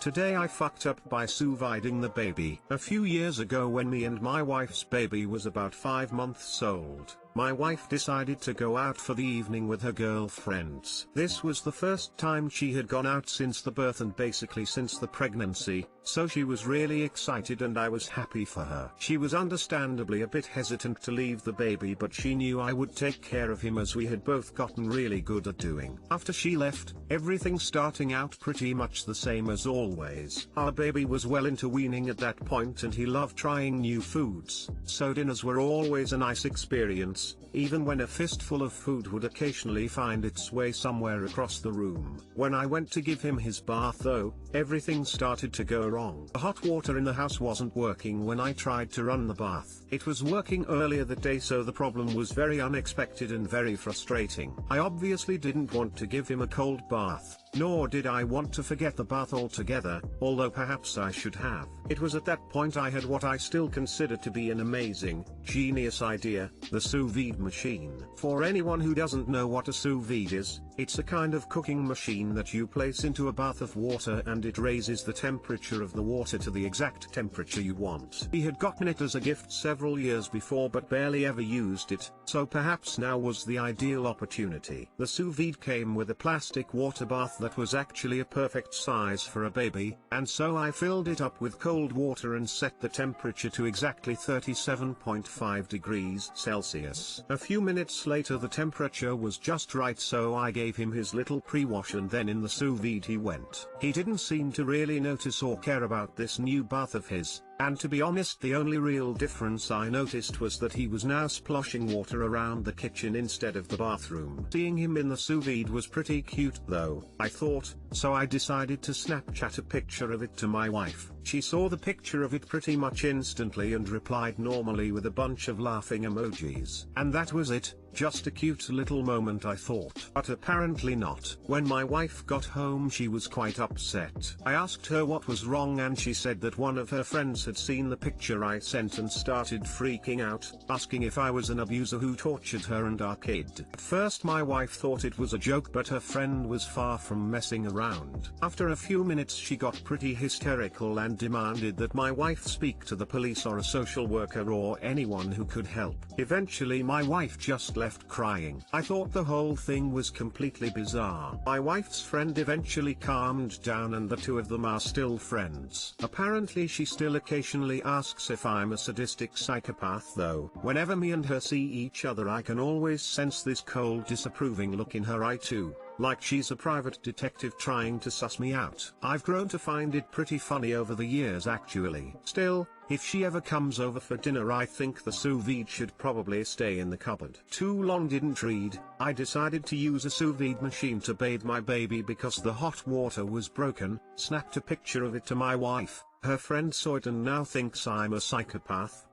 Today I fucked up by Sous Viding the baby. A few years ago when me and my wife's baby was about 5 months old, my wife decided to go out for the evening with her girlfriends. This was the first time she had gone out since the birth and basically since the pregnancy, so she was really excited and I was happy for her. She was understandably a bit hesitant to leave the baby, but she knew I would take care of him as we had both gotten really good at doing. After she left, everything starting out pretty much the same as always. Our baby was well into weaning at that point and he loved trying new foods, so dinners were always a nice experience, even when a fistful of food would occasionally find its way somewhere across the room. When I went to give him his bath though, everything started to go wrong. The hot water in the house wasn't working when I tried to run the bath. It was working earlier that day, so the problem was very unexpected and very frustrating. I obviously didn't want to give him a cold bath, nor did I want to forget the bath altogether, although perhaps I should have. It was at that point I had what I still consider to be an amazing, genius idea: the sous vide machine. For anyone who doesn't know what a sous vide is, it's a kind of cooking machine that you place into a bath of water and it raises the temperature of the water to the exact temperature you want. He had gotten it as a gift several years before but barely ever used it, so perhaps now was the ideal opportunity. The sous vide came with a plastic water bath that was actually a perfect size for a baby, and so I filled it up with cold water and set the temperature to exactly 37.5 degrees Celsius. A few minutes later the temperature was just right, so I gave him his little pre-wash and then in the sous vide he went. He didn't seem to really notice or care about this new bath of his, and to be honest the only real difference I noticed was that he was now sploshing water around the kitchen instead of the bathroom. Seeing him in the sous vide was pretty cute though, I thought, so I decided to Snapchat a picture of it to my wife. She saw the picture of it pretty much instantly and replied normally with a bunch of laughing emojis. And that was it, just a cute little moment I thought. But apparently not. When my wife got home she was quite upset. I asked her what was wrong and she said that one of her friends had seen the picture I sent and started freaking out, asking if I was an abuser who tortured her and our kid. At first my wife thought it was a joke, but her friend was far from messing around. After a few minutes she got pretty hysterical and demanded that my wife speak to the police or a social worker or anyone who could help. Eventually my wife just left crying. I thought the whole thing was completely bizarre. My wife's friend eventually calmed down and the two of them are still friends. Apparently she still occasionally asks if I'm a sadistic psychopath though. Whenever me and her see each other I can always sense this cold disapproving look in her eye too, like she's a private detective trying to suss me out. I've grown to find it pretty funny over the years actually. Still, if she ever comes over for dinner I think the sous vide should probably stay in the cupboard. Too long didn't read, I decided to use a sous vide machine to bathe my baby because the hot water was broken, snapped a picture of it to my wife. Her friend saw it and now thinks I'm a psychopath.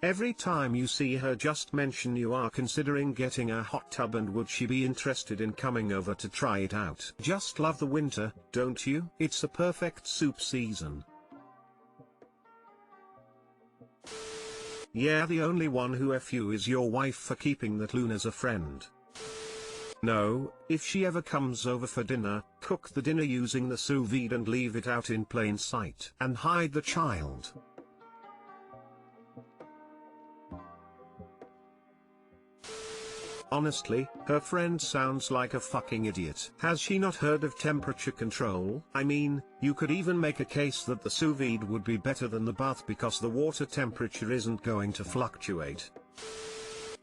Every time you see her just mention you are considering getting a hot tub and would she be interested in coming over to try it out. Just love the winter, don't you? It's a perfect soup season. Yeah, the only one who FU is your wife for keeping that loon as a friend. No, if she ever comes over for dinner, cook the dinner using the sous vide and leave it out in plain sight. And hide the child. Honestly, her friend sounds like a fucking idiot. Has she not heard of temperature control? I mean, you could even make a case that the sous vide would be better than the bath because the water temperature isn't going to fluctuate.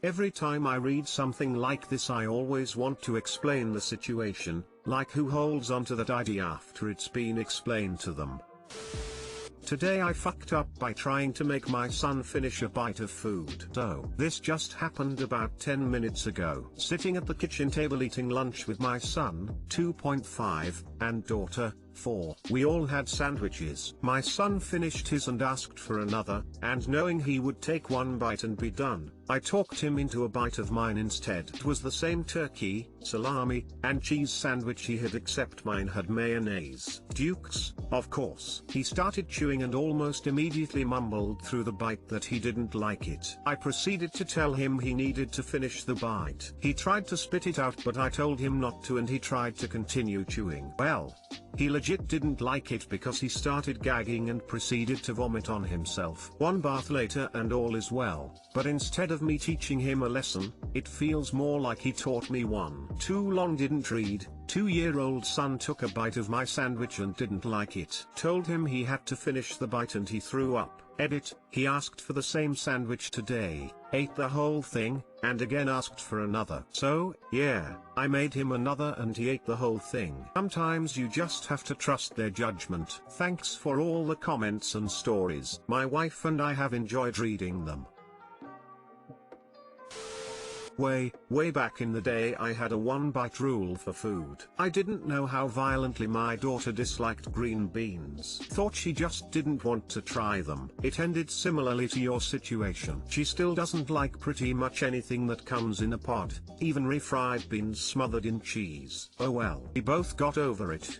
Every time I read something like this I always want to explain the situation, like who holds onto that idea after it's been explained to them. Today I fucked up by trying to make my son finish a bite of food. So, this just happened about 10 minutes ago. Sitting at the kitchen table eating lunch with my son, 2.5, and daughter, 4. We all had sandwiches. My son finished his and asked for another, and knowing he would take one bite and be done, I talked him into a bite of mine instead. It was the same turkey, salami, and cheese sandwich he had, except mine had mayonnaise. Dukes, of course. He started chewing and almost immediately mumbled through the bite that he didn't like it. I proceeded to tell him he needed to finish the bite. He tried to spit it out but I told him not to and he tried to continue chewing. Well, he legitimately legit didn't like it because he started gagging and proceeded to vomit on himself. One bath later and all is well, but instead of me teaching him a lesson, it feels more like he taught me one. Too long didn't read. 2-year-old son took a bite of my sandwich and didn't like it. Told him he had to finish the bite and he threw up. Edit, he asked for the same sandwich today, ate the whole thing, and again asked for another. So, yeah, I made him another and he ate the whole thing. Sometimes you just have to trust their judgment. Thanks for all the comments and stories. My wife and I have enjoyed reading them. Way back in the day I had a one-bite rule for food. I didn't know how violently my daughter disliked green beans. Thought she just didn't want to try them. It ended similarly to your situation. She still doesn't like pretty much anything that comes in a pod, even refried beans smothered in cheese. Oh well. We both got over it.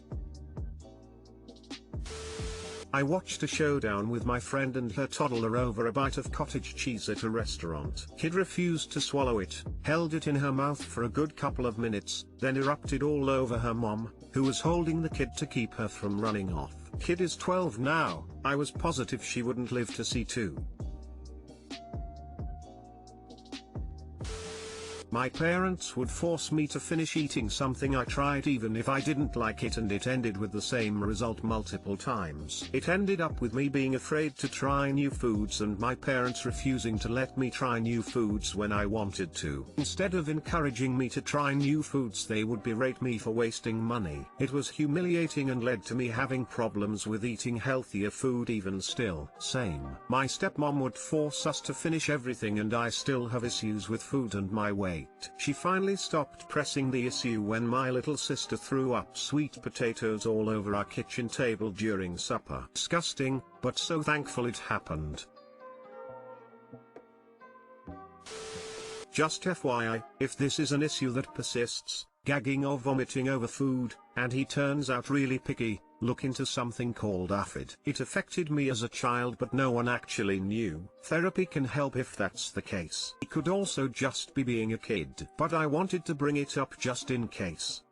I watched a showdown with my friend and her toddler over a bite of cottage cheese at a restaurant. Kid refused to swallow it, held it in her mouth for a good couple of minutes, then erupted all over her mom, who was holding the kid to keep her from running off. Kid is 12 now. I was positive she wouldn't live to see 2. My parents would force me to finish eating something I tried even if I didn't like it, and it ended with the same result multiple times. It ended up with me being afraid to try new foods and my parents refusing to let me try new foods when I wanted to. Instead of encouraging me to try new foods, they would berate me for wasting money. It was humiliating and led to me having problems with eating healthier food even still. Same. My stepmom would force us to finish everything and I still have issues with food and my weight. She finally stopped pressing the issue when my little sister threw up sweet potatoes all over our kitchen table during supper. Disgusting, but so thankful it happened. Just FYI, if this is an issue that persists, gagging or vomiting over food, and he turns out really picky, look into something called AFID. It affected me as a child but no one actually knew. Therapy can help if that's the case. It could also just be being a kid. But I wanted to bring it up just in case.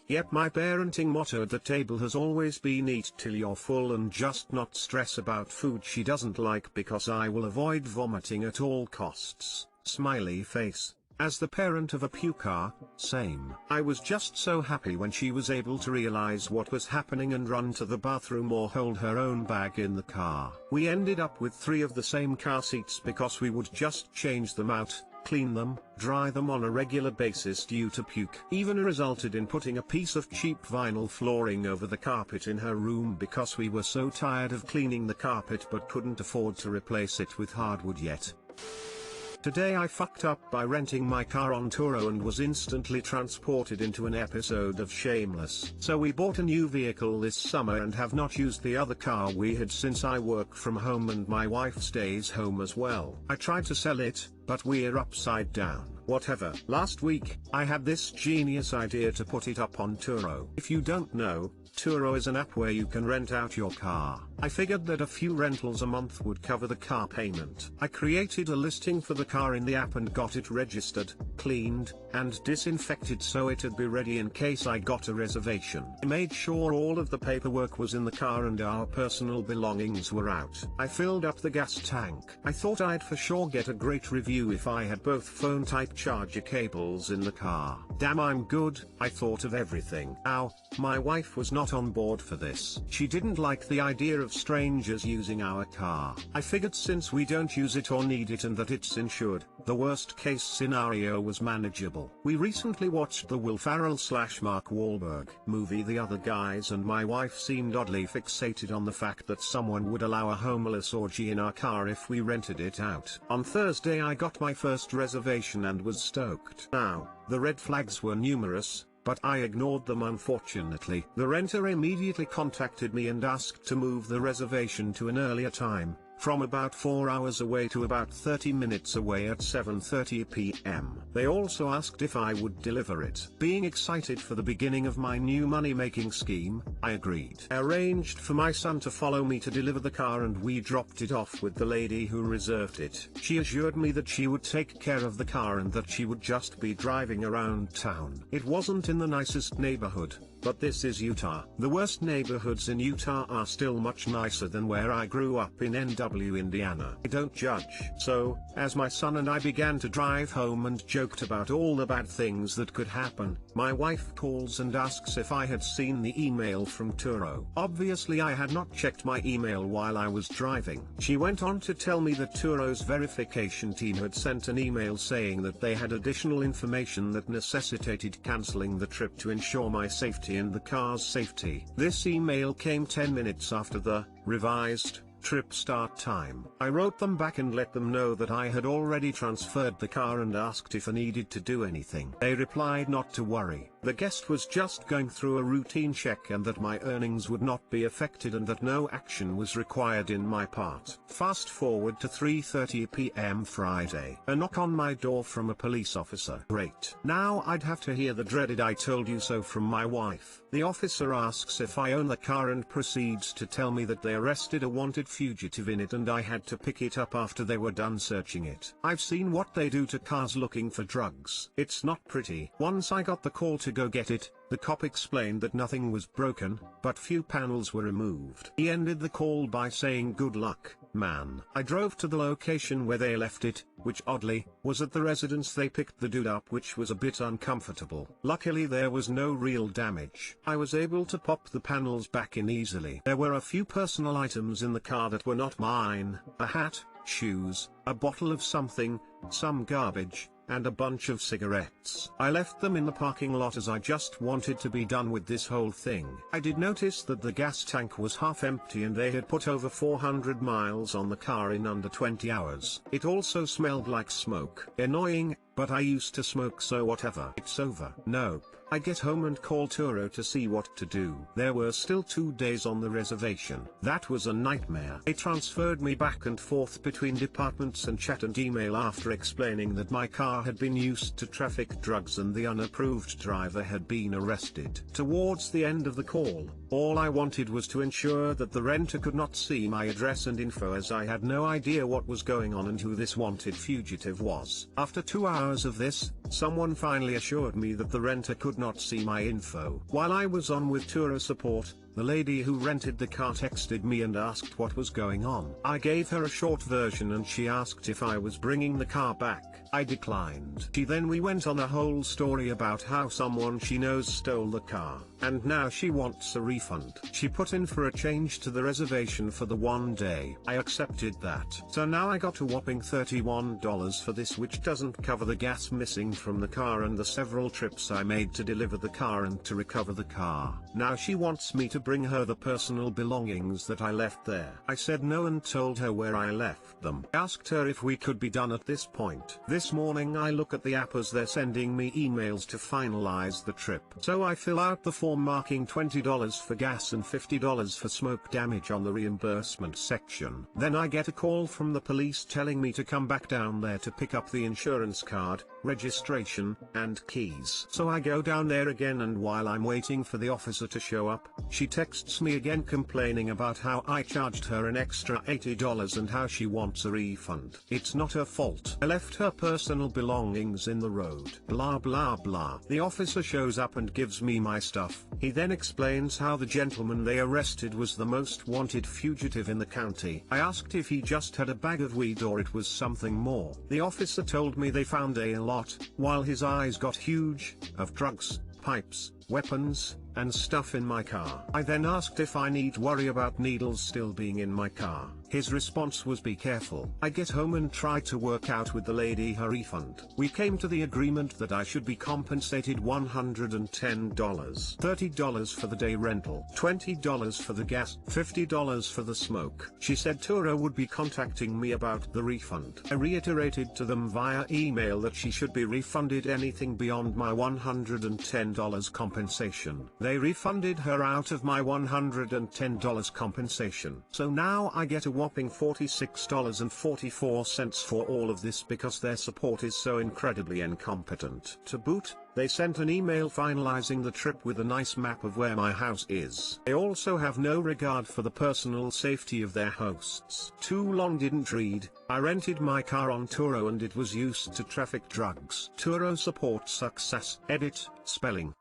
Yep, my parenting motto at the table has always been eat till you're full and just not stress about food she doesn't like because I will avoid vomiting at all costs. Smiley face. As the parent of a puker, same. I was just so happy when she was able to realize what was happening and run to the bathroom or hold her own bag in the car. We ended up with 3 of the same car seats because we would just change them out, clean them, dry them on a regular basis due to puke. Even resulted in putting a piece of cheap vinyl flooring over the carpet in her room because we were so tired of cleaning the carpet but couldn't afford to replace it with hardwood yet. Today I fucked up by renting my car on Turo and was instantly transported into an episode of Shameless. So we bought a new vehicle this summer and have not used the other car we had since I work from home and my wife stays home as well. I tried to sell it, but we're upside down. Whatever. Last week, I had this genius idea to put it up on Turo. If you don't know, Turo is an app where you can rent out your car. I figured that a few rentals a month would cover the car payment. I created a listing for the car in the app and got it registered, cleaned, and disinfected so it'd be ready in case I got a reservation. I made sure all of the paperwork was in the car and our personal belongings were out. I filled up the gas tank. I thought I'd for sure get a great review if I had both phone type charger cables in the car. Damn, I'm good. I thought of everything. Ow, my wife was not on board for this. She didn't like the idea of strangers using our car. I figured since we don't use it or need it and that it's insured, the worst case scenario was manageable. We recently watched the Will Ferrell/Mark Wahlberg movie The Other Guys and my wife seemed oddly fixated on the fact that someone would allow a homeless orgy in our car if we rented it out. On Thursday I got my first reservation and was stoked. Now, the red flags were numerous, but I ignored them unfortunately. The renter immediately contacted me and asked to move the reservation to an earlier time, from about 4 hours away to about 30 minutes away at 7:30 p.m. They also asked if I would deliver it. Being excited for the beginning of my new money-making scheme, I agreed. I arranged for my son to follow me to deliver the car and we dropped it off with the lady who reserved it. She assured me that she would take care of the car and that she would just be driving around town. It wasn't in the nicest neighborhood, but this is Utah. The worst neighborhoods in Utah are still much nicer than where I grew up in NW, Indiana. I don't judge. So, as my son and I began to drive home and joked about all the bad things that could happen, my wife calls and asks if I had seen the email from Turo. Obviously I had not checked my email while I was driving. She went on to tell me that Turo's verification team had sent an email saying that they had additional information that necessitated canceling the trip to ensure my safety and the car's safety. This email came 10 minutes after the revised trip start time. I wrote them back and let them know that I had already transferred the car and asked if I needed to do anything. They replied not to worry. The guest was just going through a routine check and that my earnings would not be affected and that no action was required in my part. Fast forward to 3:30 p.m. Friday. A knock on my door from a police officer. Great. Now I'd have to hear the dreaded "I told you so" from my wife. The officer asks if I own the car and proceeds to tell me that they arrested a wanted fugitive in it and I had to pick it up after they were done searching it. I've seen what they do to cars looking for drugs. It's not pretty. Once I got the call to go get it, the cop explained that nothing was broken, but few panels were removed. He ended the call by saying, "Good luck, man." I drove to the location where they left it, which oddly, was at the residence they picked the dude up, which was a bit uncomfortable. Luckily there was no real damage. I was able to pop the panels back in easily. There were a few personal items in the car that were not mine: a hat, shoes, a bottle of something, some garbage, and a bunch of cigarettes. I left them in the parking lot as I just wanted to be done with this whole thing. I did notice that the gas tank was half empty and they had put over 400 miles on the car in under 20 hours. It also smelled like smoke. Annoying, but I used to smoke, so whatever. It's over. Nope. I get home and call Turo to see what to do. There were still 2 days on the reservation. That was a nightmare. They transferred me back and forth between departments and chat and email after explaining that my car had been used to traffic drugs and the unapproved driver had been arrested. Towards the end of the call, all I wanted was to ensure that the renter could not see my address and info, as I had no idea what was going on and who this wanted fugitive was. After 2 hours of this, someone finally assured me that the renter could not see my info. While I was on with Turo support, the lady who rented the car texted me and asked what was going on. I gave her a short version and she asked if I was bringing the car back. I declined. We went on a whole story about how someone she knows stole the car, and now she wants a refund. She put in for a change to the reservation for the 1 day. I accepted that. So now I got a whopping $31 for this, which doesn't cover the gas missing from the car and the several trips I made to deliver the car and to recover the car. Now she wants me to bring her the personal belongings that I left there. I said no and told her where I left them. I asked her if we could be done at this point. This morning I look at the app as they're sending me emails to finalize the trip. So I fill out the form marking $20 for gas and $50 for smoke damage on the reimbursement section. Then I get a call from the police telling me to come back down there to pick up the insurance card, registration, and keys. So I go down there again, and while I'm waiting for the officer to show up, she texts me again complaining about how I charged her an extra $80 and how she wants a refund. It's not her fault. I left her personal belongings in the road. Blah blah blah. The officer shows up and gives me my stuff. He then explains how the gentleman they arrested was the most wanted fugitive in the county. I asked if he just had a bag of weed or it was something more. The officer told me they found a lot, while his eyes got huge, of drugs, pipes, weapons, and stuff in my car. I then asked if I need worry about needles still being in my car. His response was, "Be careful." I get home and try to work out with the lady her refund. We came to the agreement that I should be compensated $110, $30 for the day rental, $20 for the gas, $50 for the smoke. She said Turo would be contacting me about the refund. I reiterated to them via email that she should be refunded anything beyond my $110 compensation. They refunded her out of my $110 compensation. So now I get a whopping $46.44 for all of this because their support is so incredibly incompetent. To boot, they sent an email finalizing the trip with a nice map of where my house is. They also have no regard for the personal safety of their hosts. Too long didn't read. I rented my car on Turo and it was used to traffic drugs. Turo support success. Edit, spelling.